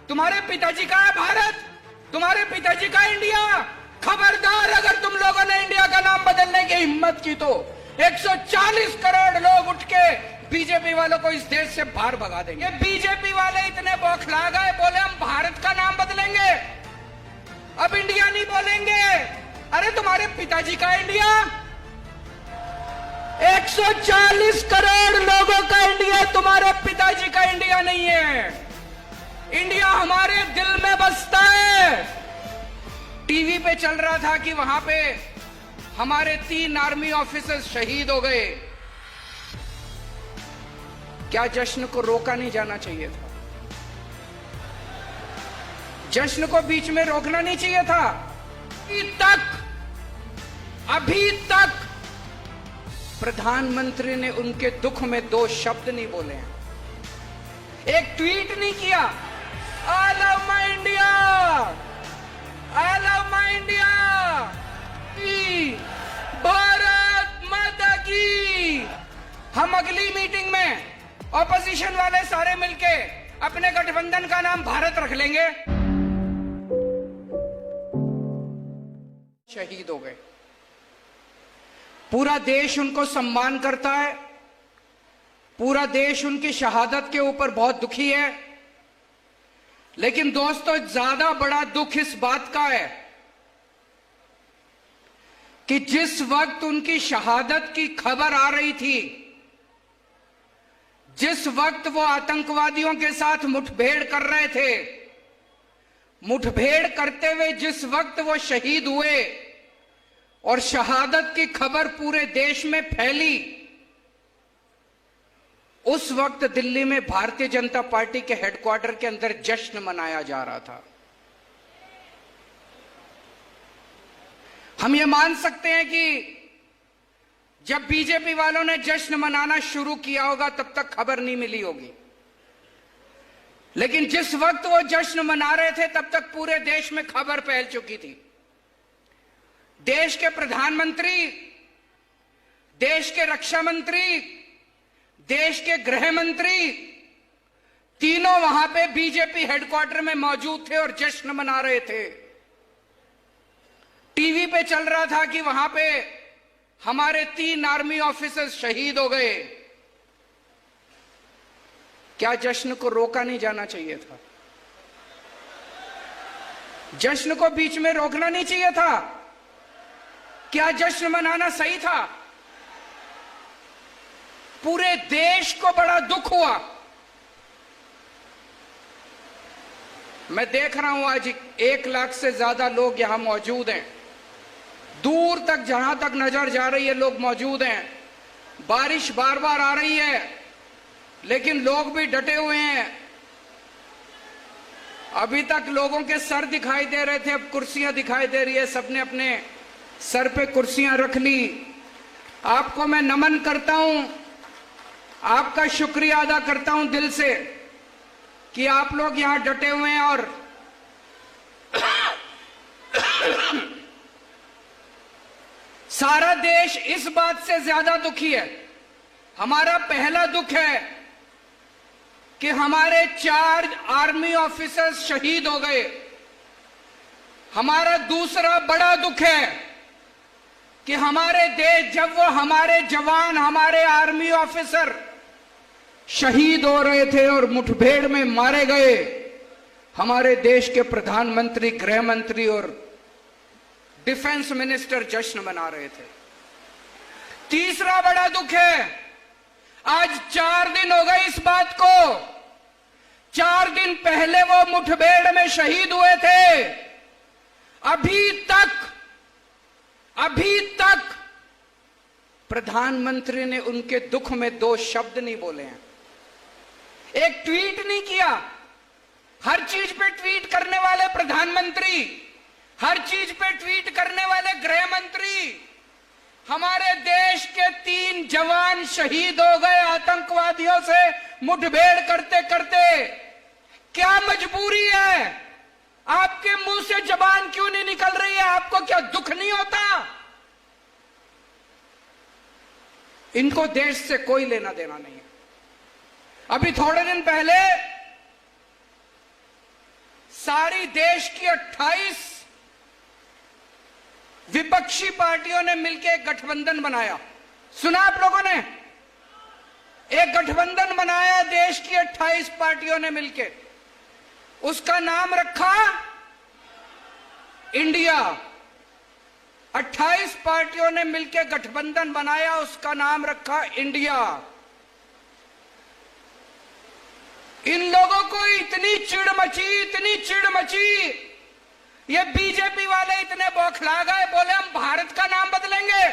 तुम्हारे पिताजी का है भारत, तुम्हारे पिताजी का इंडिया। खबरदार अगर तुम लोगों ने इंडिया का नाम बदलने की हिम्मत की तो 140 करोड़ लोग उठ के बीजेपी वालों को इस देश से बाहर भगा देंगे। बीजेपी वाले इतने बौखला गए, बोले हम भारत का नाम बदलेंगे, अब इंडिया नहीं बोलेंगे। अरे तुम्हारे पिताजी का इंडिया, 140 करोड़ लोगों का इंडिया, तुम्हारे पिताजी का इंडिया नहीं है। इंडिया हमारे दिल में बसता है। टीवी पे चल रहा था कि वहां पे हमारे 3 आर्मी ऑफिसर्स शहीद हो गए। क्या जश्न को रोका नहीं जाना चाहिए था? जश्न को बीच में रोकना नहीं चाहिए था? अभी तक प्रधानमंत्री ने उनके दुख में 2 शब्द नहीं बोले हैं, एक ट्वीट नहीं किया, I love my India, I love my India, Bharat माता की। हम अगली मीटिंग में ऑपोजिशन वाले सारे मिलके अपने गठबंधन का नाम भारत रख लेंगे। शहीद हो गए, पूरा देश उनको सम्मान करता है, पूरा देश उनकी शहादत के ऊपर बहुत दुखी है। लेकिन दोस्तों, ज्यादा बड़ा दुख इस बात का है कि जिस वक्त उनकी शहादत की खबर आ रही थी, जिस वक्त वो आतंकवादियों के साथ मुठभेड़ कर रहे थे, मुठभेड़ करते हुए जिस वक्त वो शहीद हुए और शहादत की खबर पूरे देश में फैली, उस वक्त दिल्ली में भारतीय जनता पार्टी के हेडक्वार्टर के अंदर जश्न मनाया जा रहा था। हम ये मान सकते हैं कि जब बीजेपी वालों ने जश्न मनाना शुरू किया होगा तब तक खबर नहीं मिली होगी, लेकिन जिस वक्त वो जश्न मना रहे थे तब तक पूरे देश में खबर फैल चुकी थी। देश के प्रधानमंत्री, देश के रक्षा मंत्री, देश के गृह मंत्री, तीनों वहां पे बीजेपी हेडक्वार्टर में मौजूद थे और जश्न मना रहे थे। टीवी पे चल रहा था कि वहां पे हमारे 3 आर्मी ऑफिसर्स शहीद हो गए। क्या जश्न को रोका नहीं जाना चाहिए था? जश्न को बीच में रोकना नहीं चाहिए था? क्या जश्न मनाना सही था? पूरे देश को बड़ा दुख हुआ। मैं देख रहा हूं आज 1 लाख से ज्यादा लोग यहां मौजूद हैं, दूर तक जहां तक नजर जा रही है लोग मौजूद हैं। बारिश बार बार आ रही है लेकिन लोग भी डटे हुए हैं। अभी तक लोगों के सर दिखाई दे रहे थे, अब कुर्सियां दिखाई दे रही है। सबने अपने सर पे कुर्सियां रख ली। आपको मैं नमन करता हूं, आपका शुक्रिया अदा करता हूं दिल से कि आप लोग यहां डटे हुए हैं। और सारा देश इस बात से ज्यादा दुखी है। हमारा पहला दुख है कि हमारे 4 आर्मी ऑफिसर्स शहीद हो गए। हमारा दूसरा बड़ा दुख है कि हमारे देश, जब वो हमारे जवान, हमारे आर्मी ऑफिसर शहीद हो रहे थे और मुठभेड़ में मारे गए, हमारे देश के प्रधानमंत्री, गृह मंत्री और डिफेंस मिनिस्टर जश्न मना रहे थे। तीसरा बड़ा दुख है, आज 4 दिन हो गए इस बात को, 4 दिन पहले वो मुठभेड़ में शहीद हुए थे। अभी तक प्रधानमंत्री ने उनके दुख में 2 शब्द नहीं बोले हैं, एक ट्वीट नहीं किया। हर चीज पे ट्वीट करने वाले प्रधानमंत्री, हर चीज पे ट्वीट करने वाले गृह मंत्री, हमारे देश के 3 जवान शहीद हो गए आतंकवादियों से मुठभेड़ करते करते। क्या मजबूरी है? आपके मुंह से जबान क्यों नहीं निकल रही है? आपको क्या दुख नहीं होता? इनको देश से कोई लेना देना नहीं है। अभी थोड़े दिन पहले सारी देश की 28 विपक्षी पार्टियों ने मिलकर एक गठबंधन बनाया। सुना आप लोगों ने? एक गठबंधन बनाया देश की 28 पार्टियों ने मिलकर, उसका नाम रखा इंडिया। 28 पार्टियों ने मिलकर गठबंधन बनाया, उसका नाम रखा इंडिया। इन लोगों को इतनी चिढ़ मची, ये बीजेपी वाले इतने बौखला गए, बोले हम भारत का नाम बदलेंगे,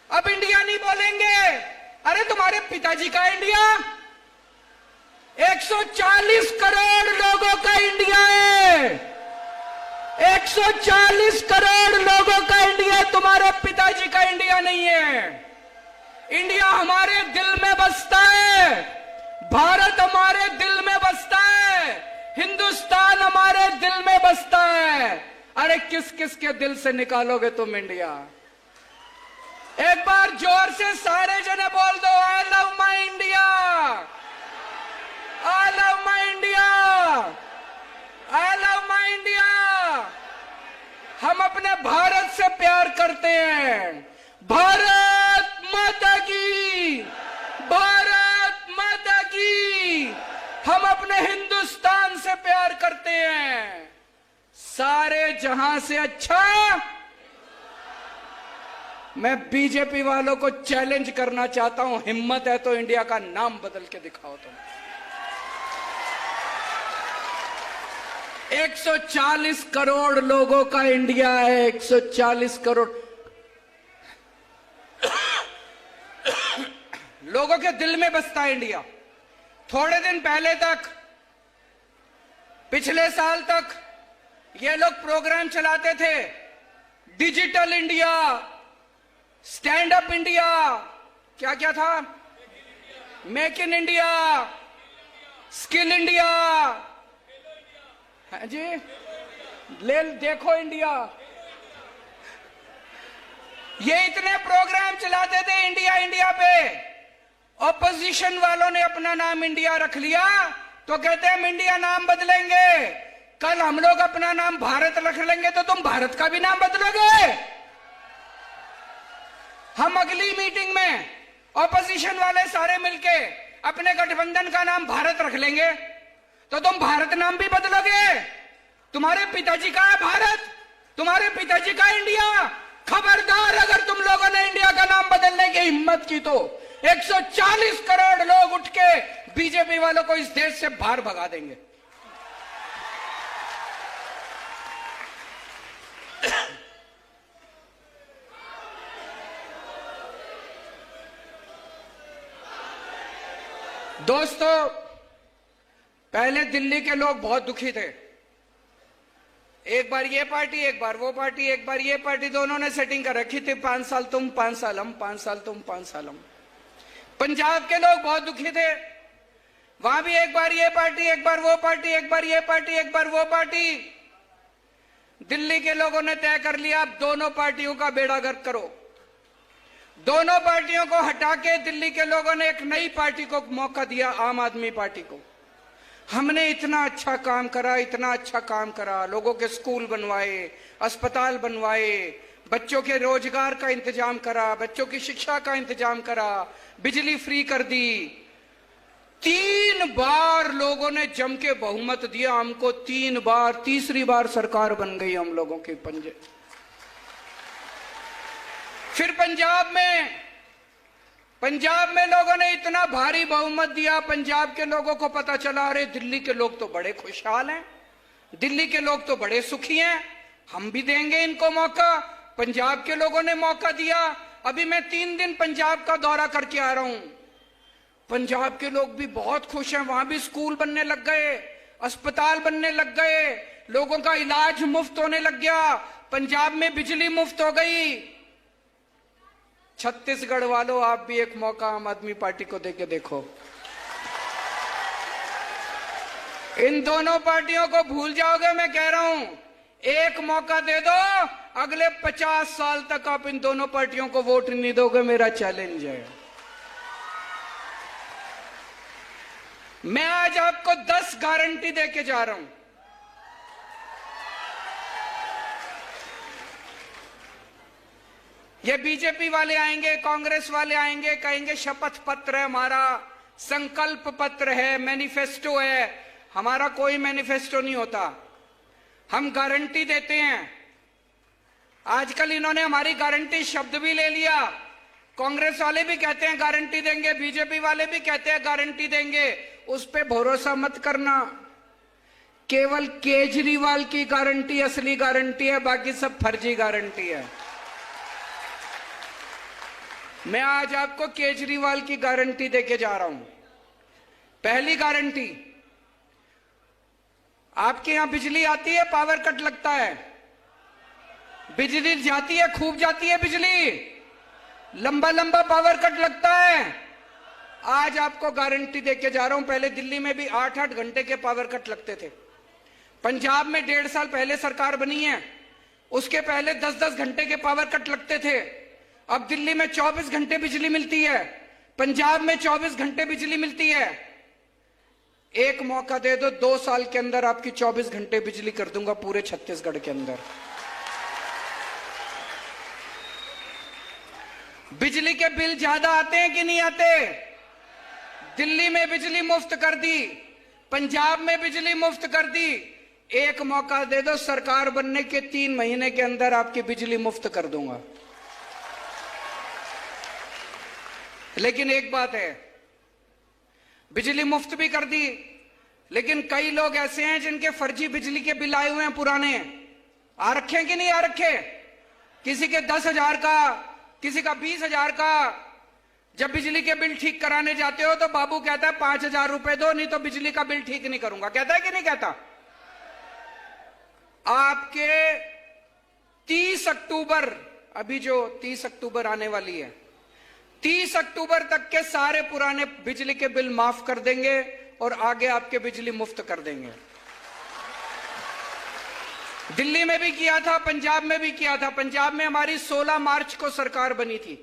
अब इंडिया नहीं बोलेंगे। अरे तुम्हारे पिताजी का इंडिया, 140 करोड़ लोगों का इंडिया है, 140 करोड़ लोगों का इंडिया, तुम्हारे पिताजी का इंडिया नहीं है। इंडिया हमारे दिल में बसता है, भारत हमारे दिल में बसता है, हिंदुस्तान हमारे दिल में बसता है। अरे किस किस के दिल से निकालोगे तुम इंडिया? एक बार जोर से सारे जने बोल दो, I love my India, I love my India, I love my India. हम अपने भारत से प्यार करते हैं। भारत माता की, भारत माता की। हम अपने हिंदुस्तान से प्यार करते हैं, सारे जहां से अच्छा। मैं बीजेपी वालों को चैलेंज करना चाहता हूं, हिम्मत है तो इंडिया का नाम बदल के दिखाओ तुम। 140 करोड़ लोगों का इंडिया है, 140 करोड़ लोगों के दिल में बसता है इंडिया। थोड़े दिन पहले तक, पिछले साल तक ये लोग प्रोग्राम चलाते थे, digital India, stand up India, क्या क्या था, make in India, skill India, है जी, ले देखो इंडिया। ये इतने प्रोग्राम चलाते थे इंडिया इंडिया पे। ऑपोजिशन वालों ने अपना नाम इंडिया रख लिया तो कहते हैं हम इंडिया नाम बदलेंगे। कल हम लोग अपना नाम भारत रख लेंगे तो तुम भारत का भी नाम बदलोगे। हम अगली मीटिंग में ऑपोजिशन वाले सारे मिलके अपने गठबंधन का नाम भारत रख लेंगे तो तुम भारत नाम भी बदलोगे। तुम्हारे पिताजी का है भारत, तुम्हारे पिताजी का इंडिया। खबरदार अगर तुम लोगों ने इंडिया का नाम बदलने की हिम्मत की तो 140 करोड़ लोग उठ के बीजेपी वालों को इस देश से बाहर भगा देंगे। दोस्तों, पहले दिल्ली के लोग बहुत दुखी थे। एक बार ये पार्टी, एक बार वो पार्टी, एक बार ये पार्टी, दोनों ने सेटिंग कर रखी थी, 5 साल तुम, 5 साल हम, 5 साल तुम, 5 साल हम। पंजाब के लोग बहुत दुखी थे, वहां भी एक बार ये पार्टी, एक बार वो पार्टी, एक बार ये पार्टी, एक बार वो पार्टी। दिल्ली के लोगों ने तय कर लिया अब दोनों पार्टियों का बेड़ा गर्क करो। दोनों पार्टियों को हटा के दिल्ली के लोगों ने एक नई पार्टी को मौका दिया, आम आदमी पार्टी को। हमने इतना अच्छा काम करा, इतना अच्छा काम करा, लोगों के स्कूल बनवाए, अस्पताल बनवाए, बच्चों के रोजगार का इंतजाम करा, बच्चों की शिक्षा का इंतजाम करा, बिजली फ्री कर दी। 3 बार लोगों ने जम के बहुमत दिया हमको, 3 बार, तीसरी बार सरकार बन गई हम लोगों के पंजे। फिर पंजाब में लोगों ने इतना भारी बहुमत दिया, पंजाब के लोगों को पता चला अरे दिल्ली के लोग तो बड़े खुशहाल हैं, दिल्ली के लोग तो बड़े सुखी हैं, हम भी देंगे इनको मौका। पंजाब के लोगों ने मौका दिया। अभी मैं 3 दिन पंजाब का दौरा करके आ रहा हूं। पंजाब के लोग भी बहुत खुश हैं, वहां भी स्कूल बनने लग गए, अस्पताल बनने लग गए, लोगों का इलाज मुफ्त होने लग गया, पंजाब में बिजली मुफ्त हो गई। छत्तीसगढ़ वालों, आप भी एक मौका आम आदमी पार्टी को देके देखो। इन दोनों पार्टियों को भूल जाओगे, मैं कह रहा हूं। एक मौका दे दो, अगले 50 साल तक आप इन दोनों पार्टियों को वोट नहीं दोगे, मेरा चैलेंज है। मैं आज आपको 10 गारंटी देके जा रहा हूं। ये बीजेपी वाले आएंगे, कांग्रेस वाले आएंगे, कहेंगे शपथ पत्र है हमारा, संकल्प पत्र है, मैनिफेस्टो है। हमारा कोई मैनिफेस्टो नहीं होता, हम गारंटी देते हैं। आजकल इन्होंने हमारी गारंटी शब्द भी ले लिया। कांग्रेस वाले भी कहते हैं गारंटी देंगे, बीजेपी वाले भी कहते हैं गारंटी देंगे। उस पे भरोसा मत करना। केवल केजरीवाल की गारंटी असली गारंटी है, बाकी सब फर्जी गारंटी है। मैं आज आपको केजरीवाल की गारंटी देके जा रहा हूं। पहली गारंटी, आपके यहां बिजली आती है, पावर कट लगता है, बिजली जाती है, खूब जाती है बिजली, लंबा लंबा पावर कट लगता है। आज आपको गारंटी देके जा रहा हूं। पहले दिल्ली में भी 8-8 घंटे के पावर कट लगते थे। पंजाब में 1.5 साल पहले सरकार बनी है, उसके पहले 10-10 घंटे के पावर कट लगते थे। अब दिल्ली में 24 घंटे बिजली मिलती है, पंजाब में 24 घंटे बिजली मिलती है। एक मौका दे दो, 2 साल के अंदर आपकी 24 घंटे बिजली कर दूंगा पूरे छत्तीसगढ़ के अंदर। बिजली के बिल ज्यादा आते हैं कि नहीं आते? दिल्ली में बिजली मुफ्त कर दी, पंजाब में बिजली मुफ्त कर दी। एक मौका दे दो, सरकार बनने के 3 महीने के अंदर आपकी बिजली मुफ्त कर दूंगा। लेकिन एक बात है, बिजली मुफ्त भी कर दी, लेकिन कई लोग ऐसे हैं जिनके फर्जी बिजली के बिल आए हुए हैं, पुराने आ रखे कि नहीं आ रखे? किसी के 10,000 का, किसी का 20,000 का। जब बिजली के बिल ठीक कराने जाते हो तो बाबू कहता है 5,000 रुपए दो, नहीं तो बिजली का बिल ठीक नहीं करूंगा। कहता है कि नहीं कहता? आपके 30 अक्टूबर, अभी जो 30 अक्टूबर आने वाली है, 30 अक्टूबर तक के सारे पुराने बिजली के बिल माफ कर देंगे और आगे आपके बिजली मुफ्त कर देंगे। दिल्ली में भी किया था, पंजाब में भी किया था। पंजाब में हमारी 16 मार्च को सरकार बनी थी।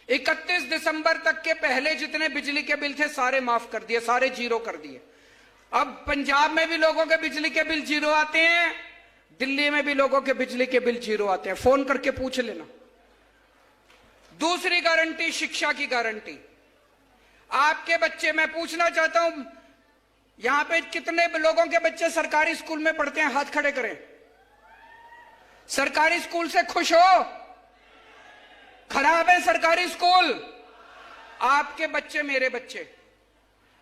31 दिसंबर तक के पहले जितने बिजली के बिल थे सारे माफ कर दिए, सारे जीरो कर दिए। अब पंजाब में भी लोगों के बिजली के बिल जीरो आते हैं, दिल्ली में भी लोगों के बिजली के बिल जीरो आते हैं। फोन करके पूछ लेना। दूसरी गारंटी, शिक्षा की गारंटी। आपके बच्चे, मैं पूछना चाहता हूं, यहां पे कितने लोगों के बच्चे सरकारी स्कूल में पढ़ते हैं? हाथ खड़े करें। सरकारी स्कूल से खुश हो? खराब है सरकारी स्कूल? आपके बच्चे मेरे बच्चे,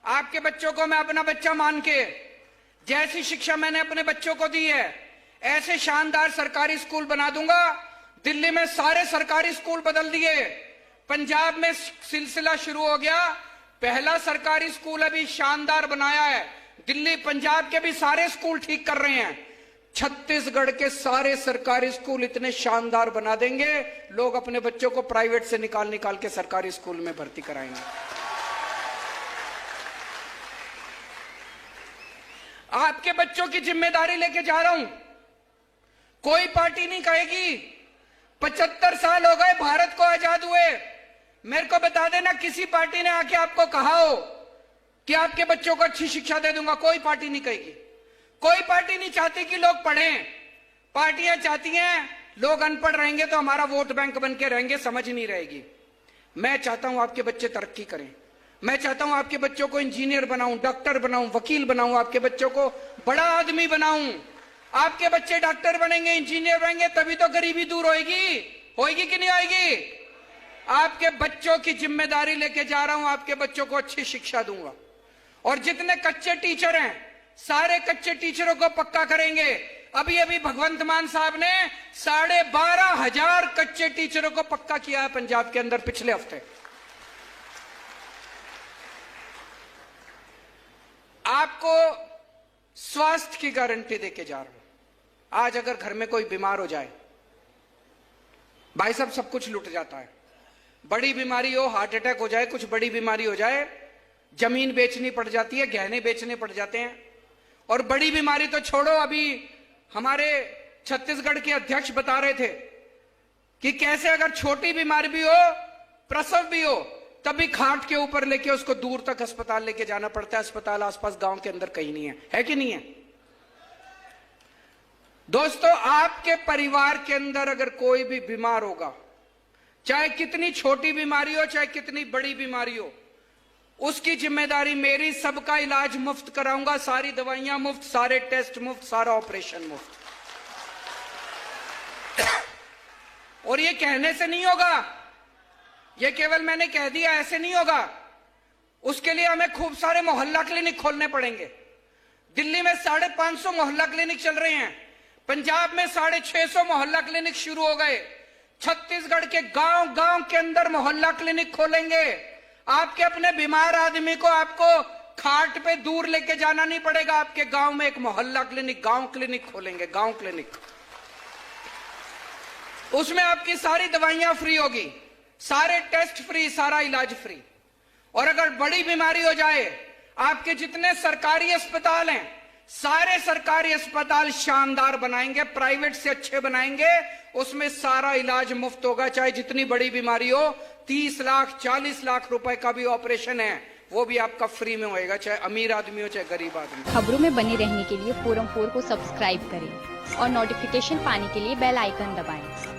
आपके बच्चों को मैं अपना बच्चा मान के, जैसी शिक्षा मैंने अपने बच्चों को दी है, ऐसे शानदार सरकारी स्कूल बना दूंगा। दिल्ली में सारे सरकारी स्कूल बदल दिए, पंजाब में सिलसिला शुरू हो गया। पहला सरकारी स्कूल अभी शानदार बनाया है, दिल्ली पंजाब के भी सारे स्कूल ठीक कर रहे हैं। छत्तीसगढ़ के सारे सरकारी स्कूल इतने शानदार बना देंगे, लोग अपने बच्चों को प्राइवेट से निकाल निकाल के सरकारी स्कूल में भर्ती कराएंगे। आपके बच्चों की जिम्मेदारी लेके जा रहा हूं। कोई पार्टी नहीं कहेगी 75 साल हो गए भारत को आजाद हुए, मेरे को बता देना किसी पार्टी ने आके आपको कहा हो कि आपके बच्चों को अच्छी शिक्षा दे दूंगा। कोई पार्टी नहीं कहेगी। कोई पार्टी नहीं चाहती कि लोग पढ़ें। पार्टियां चाहती हैं लोग अनपढ़ रहेंगे तो हमारा वोट बैंक बन के रहेंगे, समझ नहीं रहेगी। मैं चाहता हूं आपके बच्चे तरक्की करें। मैं चाहता हूं आपके बच्चों को इंजीनियर बनाऊं, डॉक्टर बनाऊं, वकील बनाऊं, आपके बच्चों को बड़ा आदमी बनाऊं। आपके बच्चे डॉक्टर बनेंगे, इंजीनियर बनेंगे, तभी तो गरीबी दूर होगी। होगी कि नहीं होगी? आपके बच्चों की जिम्मेदारी लेके जा रहा हूं, आपके बच्चों को अच्छी शिक्षा दूंगा। और जितने कच्चे टीचर हैं सारे कच्चे टीचरों को पक्का करेंगे। अभी अभी भगवंत मान साहब ने 12,500 कच्चे टीचरों को पक्का किया है पंजाब के अंदर पिछले हफ्ते। आपको स्वास्थ्य की गारंटी देके जा रहा हूं। आज अगर घर में कोई बीमार हो जाए, भाई साहब सब कुछ लुट जाता है। बड़ी बीमारी हो, हार्ट अटैक हो जाए, कुछ बड़ी बीमारी हो जाए, जमीन बेचनी पड़ जाती है, गहने बेचने पड़ जाते हैं। और बड़ी बीमारी तो छोड़ो, अभी हमारे छत्तीसगढ़ के अध्यक्ष बता रहे थे कि कैसे अगर छोटी बीमारी भी हो, प्रसव भी हो, तभी खाट के ऊपर लेके उसको दूर तक अस्पताल लेके जाना पड़ता है। अस्पताल आसपास गांव के अंदर कहीं नहीं है कि नहीं है? दोस्तों, आपके परिवार के अंदर अगर कोई भी बीमार होगा चाहे कितनी छोटी बीमारी हो, चाहे कितनी बड़ी बीमारी हो, उसकी जिम्मेदारी मेरी। सबका इलाज मुफ्त कराऊंगा, सारी दवाइयां मुफ्त, सारे टेस्ट मुफ्त, सारा ऑपरेशन मुफ्त। और ये कहने से नहीं होगा, ये केवल मैंने कह दिया, ऐसे नहीं होगा। उसके लिए हमें खूब सारे मोहल्ला क्लिनिक खोलने पड़ेंगे। दिल्ली में 550 मोहल्ला क्लिनिक चल रहे हैं, पंजाब में 650 मोहल्ला क्लिनिक शुरू हो गए, छत्तीसगढ़ के गांव गांव के अंदर मोहल्ला क्लिनिक खोलेंगे। आपके अपने बीमार आदमी को आपको खाट पे दूर लेके जाना नहीं पड़ेगा, आपके गांव में एक मोहल्ला क्लिनिक, गांव क्लिनिक खोलेंगे, गांव क्लिनिक। उसमें आपकी सारी दवाइयां फ्री होगी, सारे टेस्ट फ्री, सारा इलाज फ्री। और अगर बड़ी बीमारी हो जाए, आपके जितने सरकारी अस्पताल हैं, सारे सरकारी अस्पताल शानदार बनाएंगे, प्राइवेट से अच्छे बनाएंगे, उसमें सारा इलाज मुफ्त होगा। चाहे जितनी बड़ी बीमारी हो, 30 लाख 40 लाख रुपए का भी ऑपरेशन है, वो भी आपका फ्री में होएगा, चाहे अमीर आदमी हो चाहे गरीब आदमी। खबरों में बने रहने के लिए फोरम 4 को सब्सक्राइब करें और नोटिफिकेशन पाने के लिए बेल आइकन दबाएं।